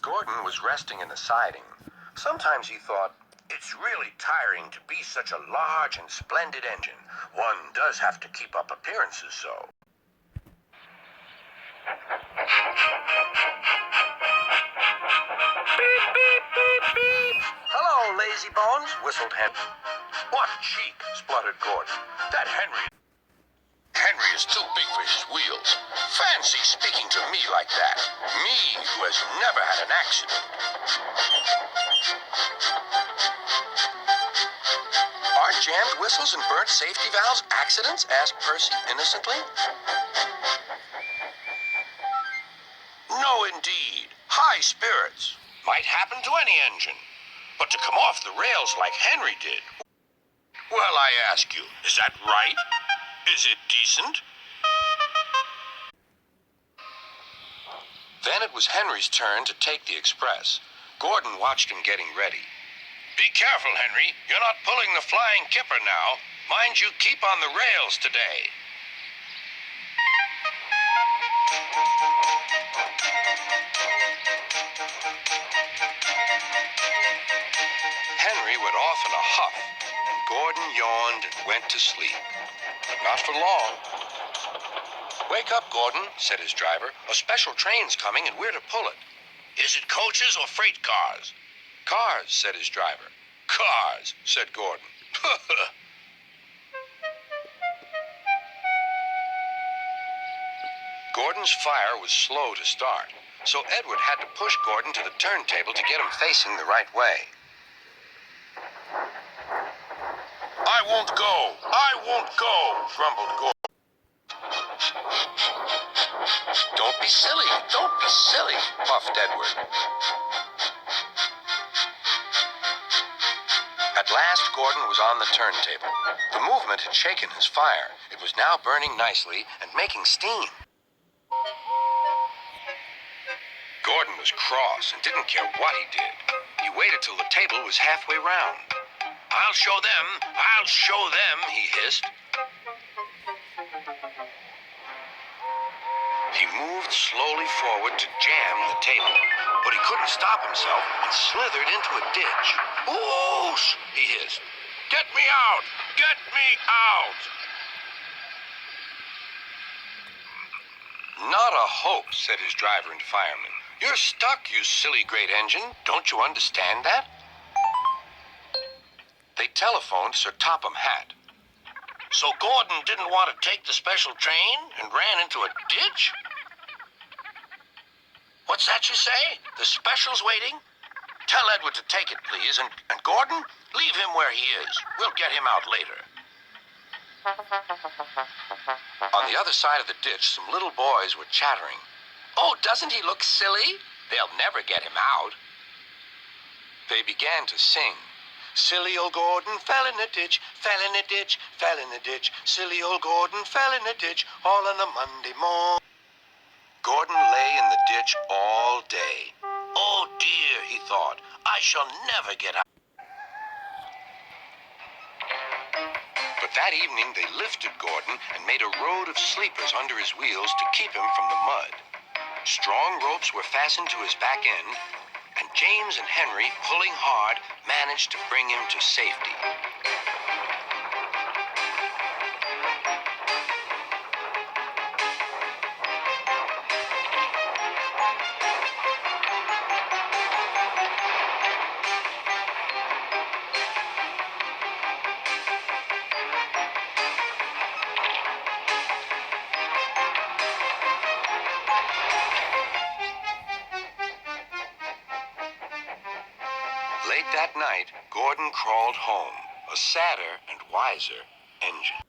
Gordon was resting in the siding, sometimes he thought, it's really tiring to be such a large and splendid engine. One does have to keep up appearances so. Beep, beep, beep, beep. Hello, lazy bones, whistled Henry. What cheek, spluttered Gordon. That Henry is too big for his wheels. Fancy speaking to me like that. Me, who has never had an accident. Are jammed whistles and burnt safety valves accidents? Asked Percy innocently. No, indeed. High spirits. Might happen to any engine. But to come off the rails like Henry did. Well, I ask you, is that right? Is it decent? Then it was Henry's turn to take the express. Gordon watched him getting ready. Be careful, Henry. You're not pulling the flying kipper now. Mind you keep on the rails today. Henry went off in a huff, and Gordon yawned and went to sleep. But not for long. Wake up, Gordon, said his driver. A special train's coming and we're to pull it. Is it coaches or freight cars? Cars, said his driver. Cars, said Gordon. Gordon's fire was slow to start, so Edward had to push Gordon to the turntable to get him facing the right way. I won't go, grumbled Gordon. Don't be silly, puffed Edward. At last, Gordon was on the turntable. The movement had shaken his fire. It was now burning nicely and making steam. Gordon was cross and didn't care what he did. He waited till the table was halfway round. I'll show them, he hissed. He moved slowly forward to jam the table, but he couldn't stop himself and slithered into a ditch. Whoosh! He hissed. Get me out! Get me out! Not a hope, said his driver and fireman. You're stuck, you silly great engine. Don't you understand that? They telephoned Sir Topham Hatt. So Gordon didn't want to take the special train and ran into a ditch? What's that you say? The special's waiting? Tell Edward to take it, please, and Gordon, leave him where he is. We'll get him out later. On the other side of the ditch, some little boys were chattering. Oh, doesn't he look silly? They'll never get him out. They began to sing. Silly old Gordon fell in a ditch, fell in a ditch, fell in a ditch. Silly old Gordon fell in a ditch, all on a Monday morning. Gordon lay in the ditch all day. Oh dear, he thought, I shall never get out. But that evening they lifted Gordon and made a road of sleepers under his wheels to keep him from the mud. Strong ropes were fastened to his back end, and James and Henry, pulling hard, managed to bring him to safety. Late that night, Gordon crawled home, a sadder and wiser engine.